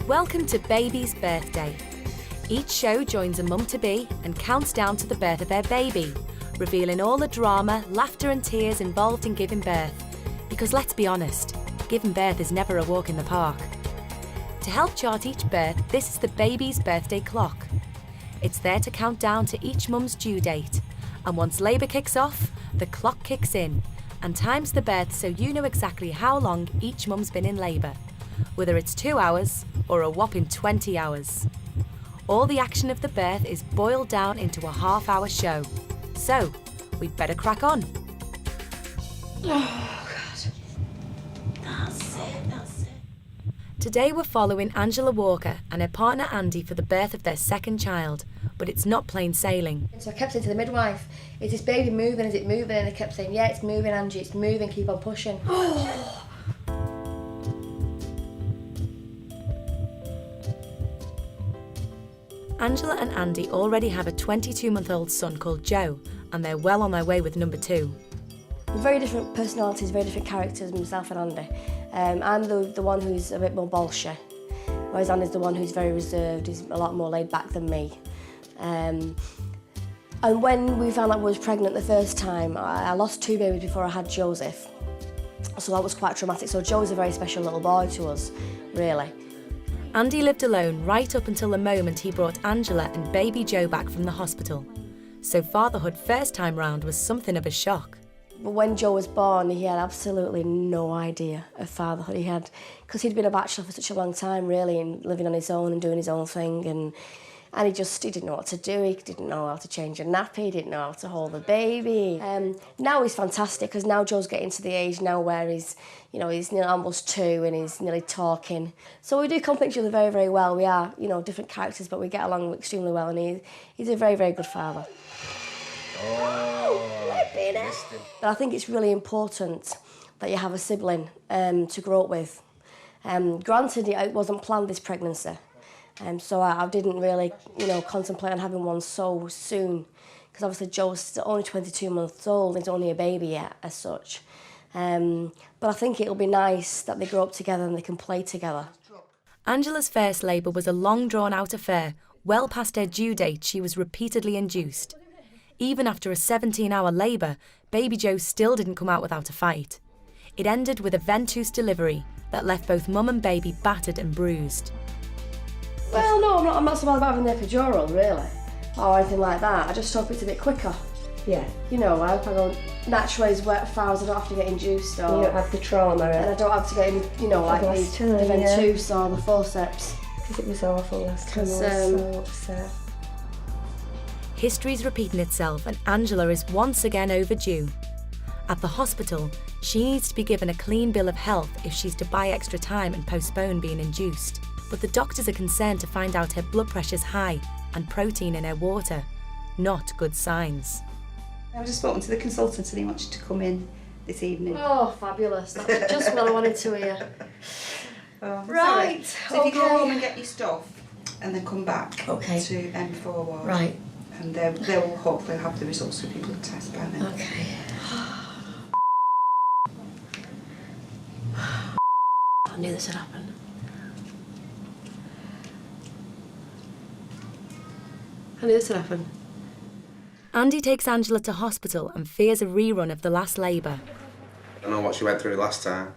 Welcome to Baby's Birthday. Each show joins a mum-to-be and counts down to the birth of their baby, revealing all the drama, laughter and tears involved in giving birth. Because let's be honest, giving birth is never a walk in the park. To help chart each birth, this is the Baby's Birthday Clock. It's there to count down to each mum's due date. And once labour kicks off, the clock kicks in and times the birth so you know exactly how long each mum's been in labour, whether it's 2 hours or a whopping 20 hours. All the action of the birth is boiled down into a half-hour show. So, we'd better crack on. Oh, God. That's it. Today we're following Angela Walker and her partner Andy for the birth of their second child, but it's not plain sailing. So I kept saying to the midwife, is this baby moving, is it moving? And they kept saying, yeah, it's moving, Angie, it's moving, keep on pushing. Angela and Andy already have a 22-month-old son called Joe, and they're well on their way with number 2. Very different personalities, very different characters, myself and Andy. I'm the one who's a bit more bolshy, whereas Andy's the one who's very reserved, he's a lot more laid back than me. And when we found out I was pregnant the first time, I lost 2 babies before I had Joseph. So that was quite traumatic. So Joe's a very special little boy to us, really. Andy lived alone right up until the moment he brought Angela and baby Joe back from the hospital. So fatherhood first time round was something of a shock. But when Joe was born, he had absolutely no idea of fatherhood. Because he'd been a bachelor for such a long time, really, and living on his own and doing his own thing. And he didn't know what to do. He didn't know how to change a nappy. He didn't know how to hold the baby. Now he's fantastic, because now Joe's getting to the age now where he's nearly almost 2 and he's nearly talking. So we do complement each other very, very well. We are, different characters, but we get along extremely well, and he's a very, very good father. But I think it's really important that you have a sibling to grow up with. Granted, it wasn't planned, this pregnancy. So I didn't really, contemplate on having one so soon, because obviously Joe's only 22 months old and he's only a baby yet, as such. But I think it'll be nice that they grow up together and they can play together. Angela's first labour was a long drawn-out affair. Well past her due date, she was repeatedly induced. Even after a 17-hour labour, baby Joe still didn't come out without a fight. It ended with a ventouse delivery that left both mum and baby battered and bruised. Well, no, I'm not so bad about having the epidural, really, or anything like that. I just hope it's a bit quicker. Yeah. I hope I go naturally as far as I don't have to get induced. Or, you don't have the trauma. And I don't have to get, the ventouse or the forceps. Because it was awful last time. I was so upset. History's repeating itself and Angela is once again overdue. At the hospital, she needs to be given a clean bill of health if she's to buy extra time and postpone being induced. But the doctors are concerned to find out her blood pressure's high and protein in her water. Not good signs. I've just spoken to the consultant and he wants you to come in this evening. Oh, fabulous. That's just what I wanted to hear. Oh, right. So if you go home and get your stuff and then come back to M4 ward. Right. And they'll hopefully have the results of your blood test by then. Okay. I knew this would happen. Andy takes Angela to hospital and fears a rerun of the last labour. I know what she went through last time,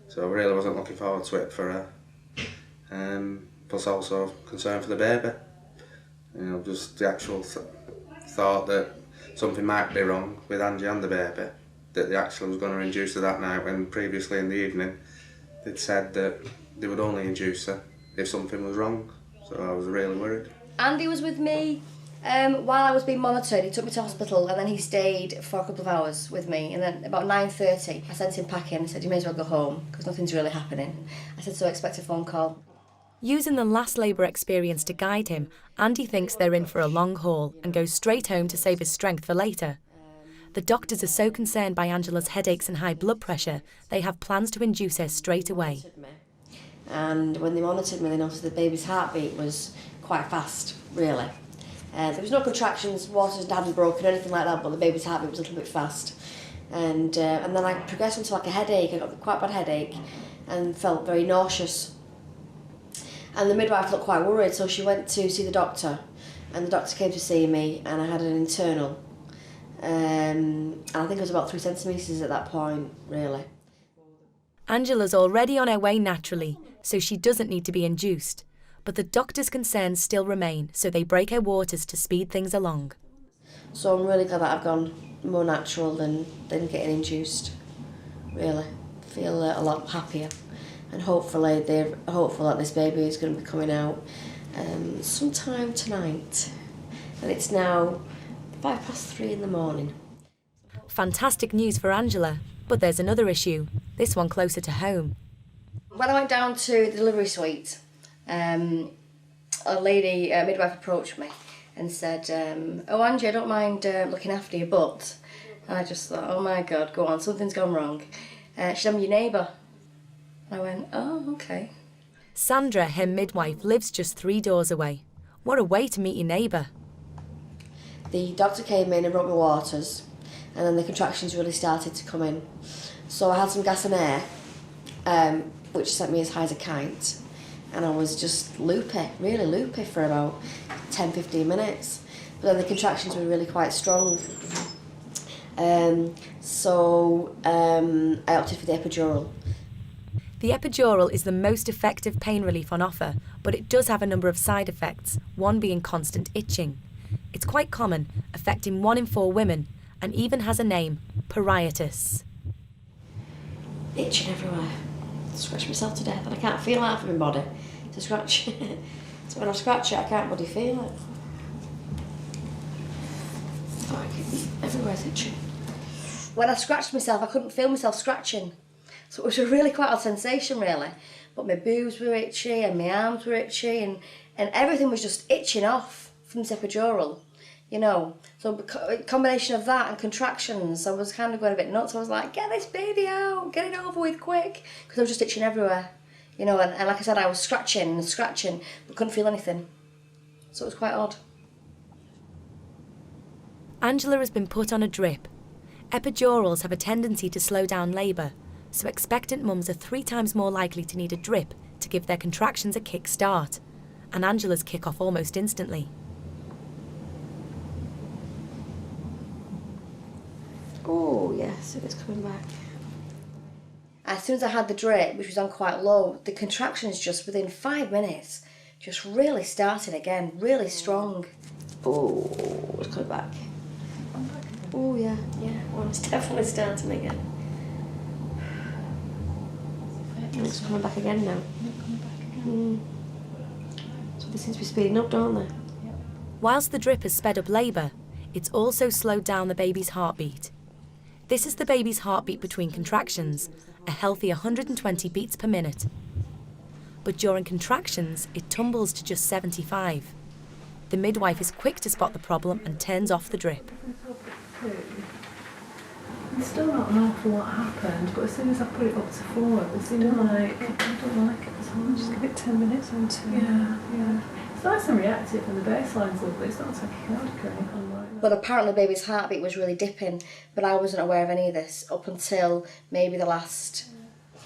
so I really wasn't looking forward to it for her. Plus also concerned for the baby. Just the actual thought that something might be wrong with Angie and the baby, that they actually was going to induce her that night, when previously in the evening they'd said that they would only induce her if something was wrong, so I was really worried. Andy was with me while I was being monitored. He took me to hospital and then he stayed for a couple of hours with me, and then about 9:30 I sent him packing and said, you may as well go home because nothing's really happening. I said, so expect a phone call. Using the last labour experience to guide him, Andy thinks they're in for a long haul and goes straight home to save his strength for later. The doctors are so concerned by Angela's headaches and high blood pressure, they have plans to induce her straight away. And when they monitored me, they noticed the baby's heartbeat was quite fast, really. There was no contractions, waters hadn't broken or anything like that, but the baby's heartbeat was a little bit fast. And then I progressed into a headache. I got quite a bad headache and felt very nauseous. And the midwife looked quite worried, so she went to see the doctor, and the doctor came to see me, and I had an internal. And I think it was about 3 centimetres at that point, really. Angela's already on her way naturally, so she doesn't need to be induced. But the doctor's concerns still remain, so they break her waters to speed things along. So I'm really glad that I've gone more natural than getting induced, really. I feel a lot happier, and hopefully they're hopeful that this baby is going to be coming out sometime tonight. And it's now 3:05 in the morning. Fantastic news for Angela, but there's another issue, this one closer to home. When I went down to the delivery suite, a lady, a midwife, approached me and said, "Oh, Angie, I don't mind looking after you, but..." And I just thought, oh my God, go on, something's gone wrong. She said, "I'm your neighbour." I went, "Oh, okay." Sandra, her midwife, lives just 3 doors away. What a way to meet your neighbour. The doctor came in and brought me waters, and then the contractions really started to come in. So I had some gas and air, which sent me as high as a kite, and I was just loopy, really loopy for about 10-15 minutes. But then the contractions were really quite strong. So I opted for the epidural. The epidural is the most effective pain relief on offer, but it does have a number of side effects, one being constant itching. It's quite common, affecting 1 in 4 women, and even has a name, pariatis. Itching everywhere. I scratch myself to death, and I can't feel that from my body to scratch. So when I scratch it, I can't bloody feel it. Everywhere's itching. When I scratched myself, I couldn't feel myself scratching. So it was a really quite odd sensation, really. But my boobs were itchy, and my arms were itchy, and everything was just itching off from this epidural, you know. So a combination of that and contractions, I was kind of going a bit nuts. I was like, get this baby out, get it over with quick, because I was just itching everywhere, you know. And like I said, I was scratching and scratching, but couldn't feel anything. So it was quite odd. Angela has been put on a drip. Epidurals have a tendency to slow down labour, so expectant mums are 3 times more likely to need a drip to give their contractions a kick start, and Angela's kick off almost instantly. Oh yes, it's coming back. As soon as I had the drip, which was on quite low, the contractions just within 5 minutes just really started again, really strong. Oh, it's coming back. Oh yeah, well, it's definitely starting again. It's coming back again now. So they seem to be speeding up, don't they? Whilst the drip has sped up labour, it's also slowed down the baby's heartbeat. This is the baby's heartbeat between contractions, a healthy 120 beats per minute. But during contractions, it tumbles to just 75. The midwife is quick to spot the problem and turns off the drip. It's still not an awful lot happened, but as soon as I put it up to 4, it was still like, I don't like it as much. Just give it 10 minutes or 2. Yeah. It's nice and reactive, and the baseline's lovely. It's not tachycardic or anything like that. But apparently the baby's heartbeat was really dipping, but I wasn't aware of any of this up until maybe the last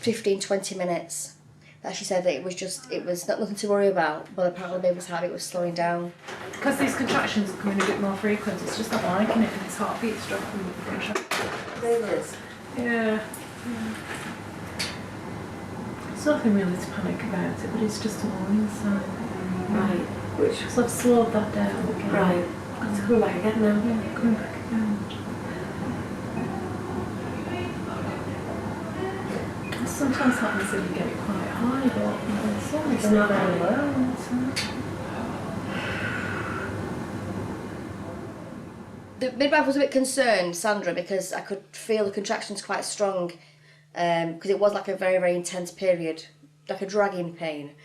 15-20 minutes. That she said that it was not nothing to worry about, but apparently the baby's heartbeat was slowing down. Because these contractions are coming a bit more frequent, it's just not liking it, and his heartbeat's dropping with the contractions. Yeah. There's nothing really to panic about it, but it's just a warning sign. Right. So I've slowed that down again. Right. It's coming back again now. Yeah, coming back again. It sometimes happens that you get it quite high, but it's not very low. The midwife was a bit concerned, Sandra, because I could feel the contractions quite strong, because it was like a very, very intense period, like a dragging pain.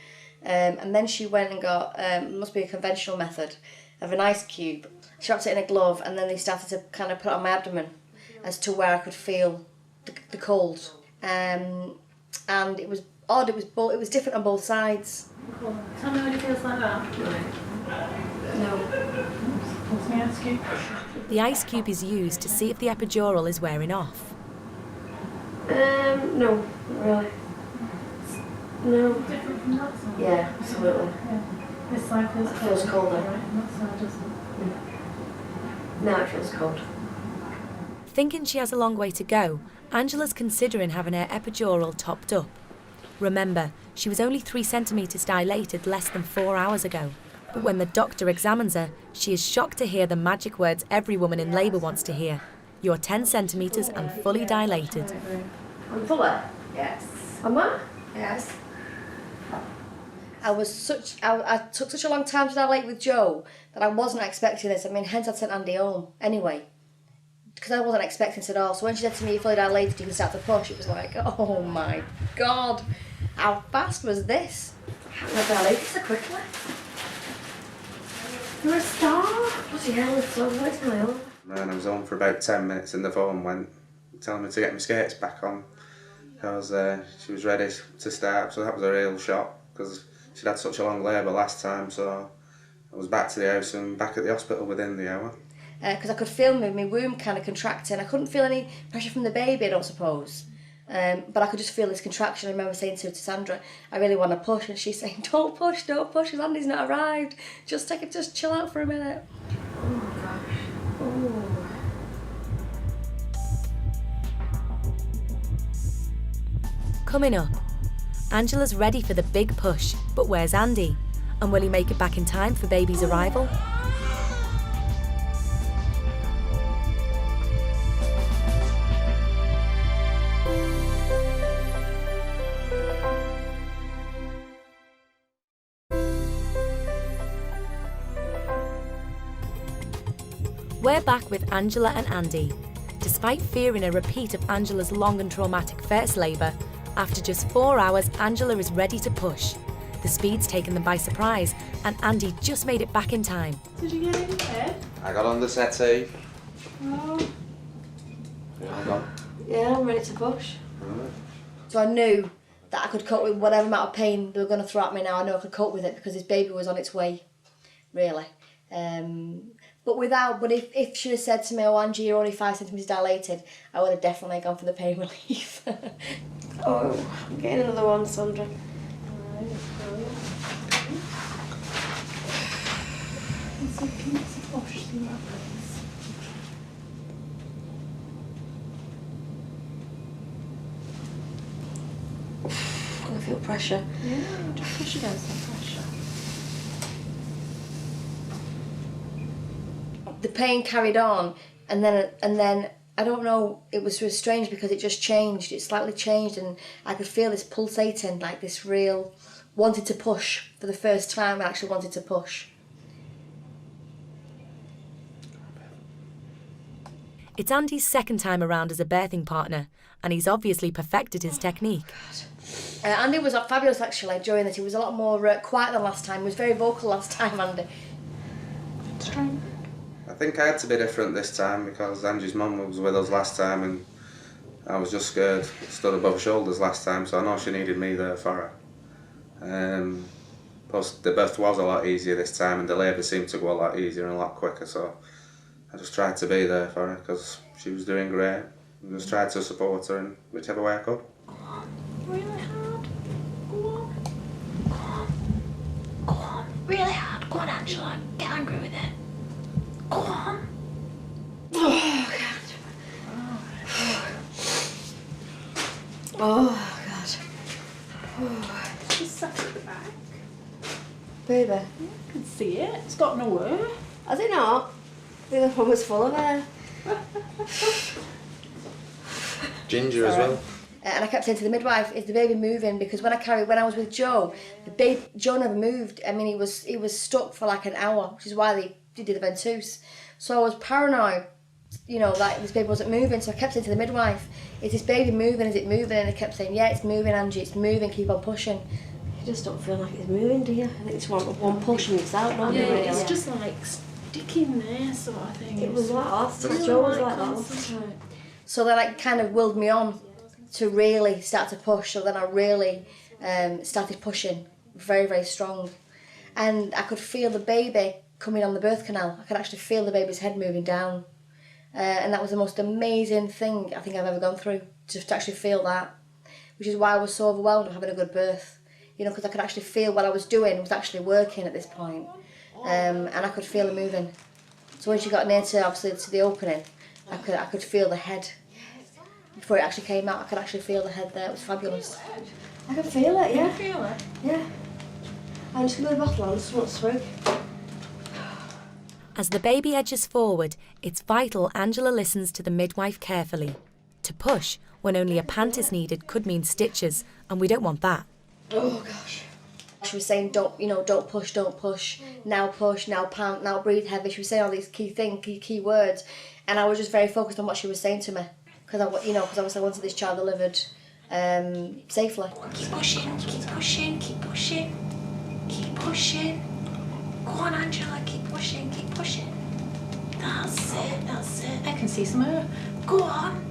And then she went and got, must be a conventional method, of an ice cube. She wrapped it in a glove, and then they started to kind of put it on my abdomen as to where I could feel the cold. And it was odd, it was different on both sides. Cool. Tell me what it feels like that. No. Let me ask you. The ice cube is used to see if the epidural is wearing off. No, not really. No. Different from that side? Yeah, absolutely. Yeah. This side feels It feels colder. Right, and that side doesn't. Now it feels cold. Thinking she has a long way to go, Angela's considering having her epidural topped up. Remember, she was only 3 centimetres dilated less than 4 hours ago. But when the doctor examines her, she is shocked to hear the magic words every woman in labour wants to hear. You're 10 centimetres and fully dilated. I'm fuller? Yes. Am I? Yes. I took such a long time to dilate with Joe that I wasn't expecting this. I mean, hence I'd sent Andy home anyway, because I wasn't expecting this at all. So when she said to me, "You're fully dilated, you can start to push," it was like, oh my God, how fast was this? How did I dilate so quickly? You're a star! Bloody hell, it's so where's my own? And I was on for about 10 minutes and the phone went telling me to get my skates back on. She was ready to start, so that was a real shock because she'd had such a long labour last time, so I was back to the house and back at the hospital within the hour. Because I could feel my womb kind of contracting. I couldn't feel any pressure from the baby, I don't suppose. But I could just feel this contraction. I remember saying to Sandra, I really want to push, and she's saying, don't push, because Andy's not arrived. Just chill out for a minute. Oh my gosh. Oh. Coming up, Angela's ready for the big push, but where's Andy? And will he make it back in time for baby's arrival? We're back with Angela and Andy. Despite fearing a repeat of Angela's long and traumatic first labour, after just 4 hours, Angela is ready to push. The speed's taken them by surprise, and Andy just made it back in time. Did you get in bed? I got on the settee. Oh. Yeah, I'm ready to push. So I knew that I could cope with whatever amount of pain they were going to throw at me now. I know I could cope with it because this baby was on its way, really. But if she had said to me, oh, Angie, you're only 5 centimetres dilated, I would have definitely gone for the pain relief. Oh, I'm getting another one, Sandra. I feel pressure. Yeah, just push against that pressure. The pain carried on, and then I don't know, it was really strange because it just changed. It slightly changed, and I could feel this pulsating, like this real wanted to push. For the first time, I actually wanted to push. It's Andy's second time around as a birthing partner, and he's obviously perfected his technique. Andy was fabulous actually during this. He was a lot more quiet than last time. He was very vocal last time, Andy. I think I had to be different this time because Angie's mum was with us last time and I was just scared, stood above her shoulders last time, so I know she needed me there for her. Plus the birth was a lot easier this time and the labour seemed to go a lot easier and a lot quicker, so I just tried to be there for her because she was doing great. I just tried to support her in whichever way I could. Go on, really hard. Go on. Go on. Go on, really hard. Go on, Angela. Get angry with it. Go on. Oh, God. Oh, God. Oh. Just sat at the back. Baby. Yeah, I can see it. It's got nowhere. Has it not? The other one was full of hair. Ginger as well. And I kept saying to the midwife, "Is the baby moving?" Because when I was with Joe, Joe never moved. I mean, he was stuck for like an hour, which is why they did the ventouse. So I was paranoid, that this baby wasn't moving. So I kept saying to the midwife, "Is this baby moving? Is it moving?" And they kept saying, "Yeah, it's moving, Angie. It's moving. Keep on pushing." You just don't feel like it's moving, do you? I think it's one push and it's out, don't Yeah, you? it's just like sticking there, sort of thing. It was like that. Really Joe was like that. concentrate. So they kind of willed me on to really start to push. So then I really started pushing very, very strong. And I could feel the baby coming on the birth canal. I could actually feel the baby's head moving down. And that was the most amazing thing I think I've ever gone through, just to actually feel that. Which is why I was so overwhelmed with having a good birth. you know, because I could actually feel what I was doing was actually working at this point, and I could feel it moving. So when she got near to, obviously, to the opening, I could feel the head. Before it actually came out, I could actually feel the head there. It was fabulous. I could feel it, yeah. Can you feel it? Yeah. I'm just going to the bottle on, just want to swig. As the baby edges forward, it's vital Angela listens to the midwife carefully. To push, when only a pant is needed, could mean stitches, and we don't want that. Oh gosh. She was saying, don't push, now pant, now breathe heavy. She was saying all these key words, and I was just very focused on what she was saying to me, because I wanted this child delivered safely. Keep pushing, keep pushing, keep pushing, keep pushing. Go on, Angela, keep pushing, keep pushing. That's it, that's it. I can see some of her. Go on.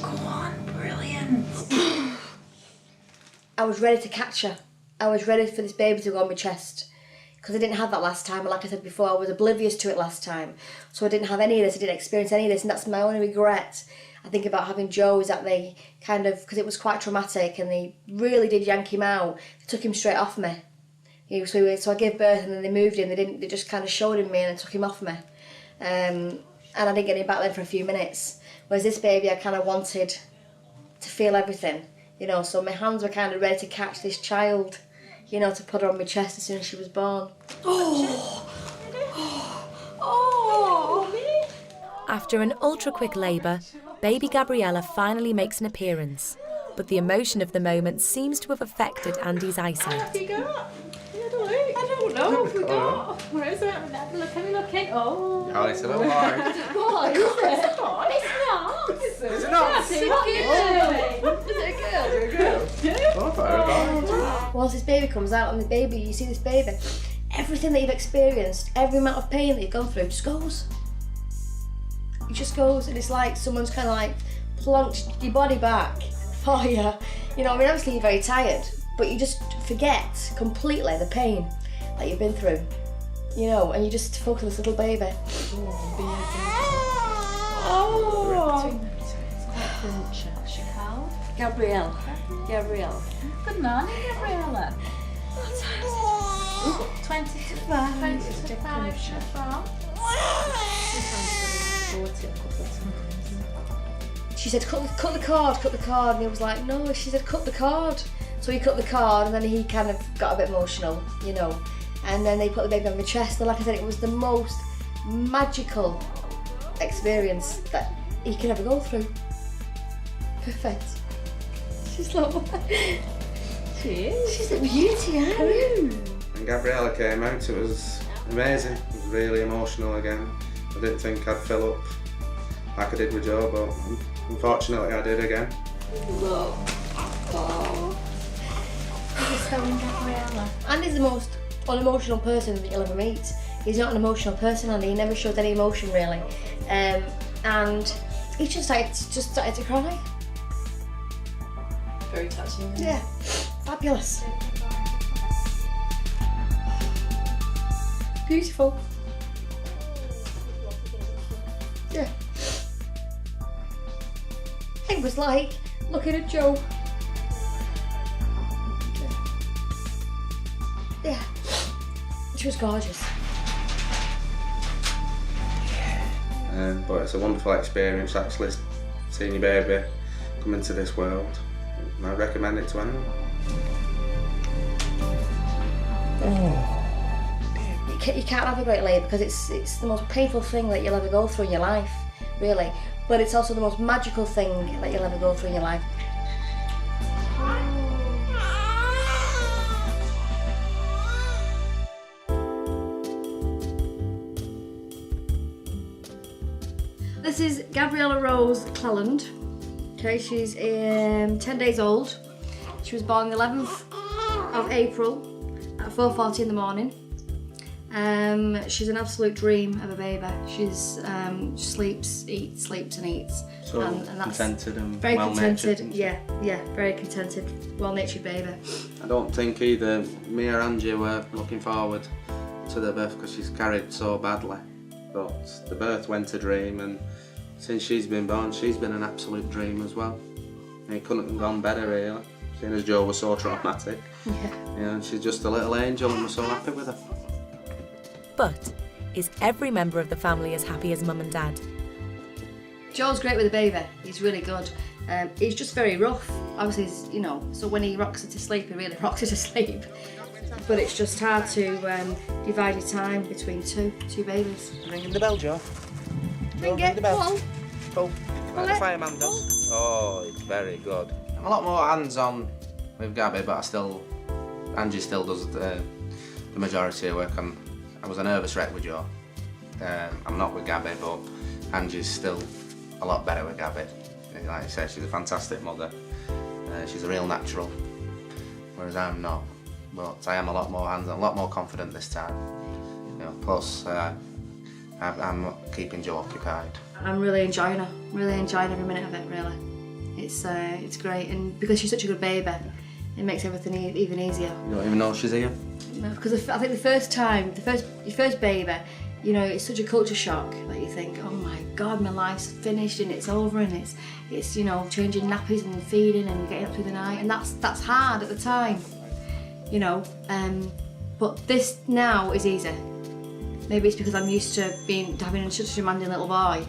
Go on, brilliant. I was ready to catch her. I was ready for this baby to go on my chest, because I didn't have that last time, and like I said before, I was oblivious to it last time. So I didn't have any of this, I didn't experience any of this, and that's my only regret. I think about having Joe is that they kind of, because it was quite traumatic, and they really did yank him out. They took him straight off me. So I gave birth, and then they moved him. They just kind of showed him me and took him off me. And I didn't get him back then for a few minutes. Whereas this baby, I kind of wanted to feel everything, you know. So my hands were kind of ready to catch this child, you know, to put her on my chest as soon as she was born. After an ultra-quick labour, baby Gabriella finally makes an appearance. But the emotion of the moment seems to have affected Andy's eyesight. What have you got? I don't know what we got. Where is it? Have a look, have a look in. Oh. Oh, it's a little hard. What is it? It's not. Is it not? Is it a girl? Oh, I thought it was hard. Once this baby comes out, and you see this baby, everything that you've experienced, every amount of pain that you've gone through just goes. It just goes, and it's like someone's kind of like plonked your body back for you. You know, I mean, obviously you're very tired, but you just forget completely the pain that you've been through, you know, and you just focus on this little baby. Oh. Gabrielle. Good morning, Gabriella. What time is it? 20 to 5. 20 to 5. She said, cut the cord, and he was like, no, she said, cut the cord. So he cut the cord, and then he kind of got a bit emotional, you know, and then they put the baby on the chest, and like I said, it was the most magical experience that he could ever go through. Perfect. She's like, She is. she's a beauty, aren't you? When Gabriella came out, it was amazing. It was really emotional again. I didn't think I'd fill up like I did with Joe, but unfortunately I did again. Andy's the most unemotional person that you'll ever meet. He's not an emotional person, Andy. He never showed any emotion really, and he just started to cry. Very touching. Yeah, fabulous. Beautiful. Yeah. It was like looking at Joe. Yeah. She was gorgeous. But it's a wonderful experience actually seeing your baby come into this world. And I recommend it to anyone. You can't have a great labour because it's the most painful thing that you'll ever go through in your life, really. But it's also the most magical thing that you'll ever go through in your life. This is Gabriella Rose Cleland. Okay, she's 10 days old. She was born the 11th of April at 4:40 in the morning. She's an absolute dream of a baby. She's sleeps and eats. So and that's contented and very well-natured. contented. Yeah, very contented, well-natured baby. I don't think either me or Angie were looking forward to the birth because she's carried so badly. But the birth went a dream, and since she's been born, she's been an absolute dream as well. And it couldn't have gone better really. seeing as Joe was so traumatic. Yeah. And she's just a little angel and we're so happy with her. But is every member of the family as happy as Mum and Dad? Joe's great with the baby. He's really good. He's just very rough. Obviously, so when he rocks her to sleep, he really rocks her to sleep. But it's just hard to divide your time between two babies. Ringing the bell, Joe. Ring it, pull. Pull. Like the fireman does. Oh, it's very good. I'm a lot more hands-on with Gabby, but Angie still does the majority of work. I was a nervous wreck with Joe. I'm not with Gabby, but Angie's still a lot better with Gabby. Like I said, she's a fantastic mother. She's a real natural, whereas I'm not. But I am a lot more hands-on, a lot more confident this time. Plus, I'm keeping Joe occupied. I'm really enjoying her. Really enjoying every minute of it. Really, it's great, and because she's such a good baby, it makes everything even easier. You don't even know she's here. No, because I think your first baby, it's such a culture shock that you think, oh my God, my life's finished and it's over, and it's changing nappies and feeding and getting up through the night, and that's hard at the time, But this now is easy. Maybe it's because I'm used to having such a demanding little boy,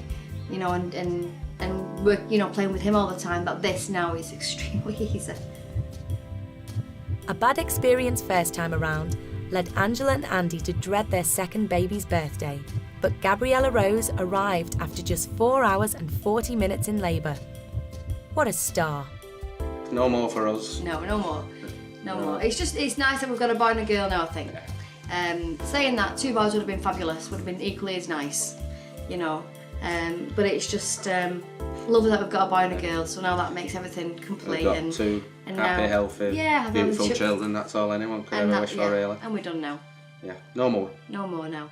and work, playing with him all the time. That this now is extremely easy. A bad experience first time around led Angela and Andy to dread their second baby's birthday. But Gabriella Rose arrived after just 4 hours and 40 minutes in labour. What a star. No more for us. No more. It's nice that we've got a boy and a girl now, I think. Saying that, 2 boys would have been fabulous, would have been equally as nice, But it's just lovely that we've got a boy and a girl, so now that makes everything complete. We've got two happy, now, healthy, beautiful children. That's all anyone could ever wish for, really. And we're done now. Yeah, no more. No more now.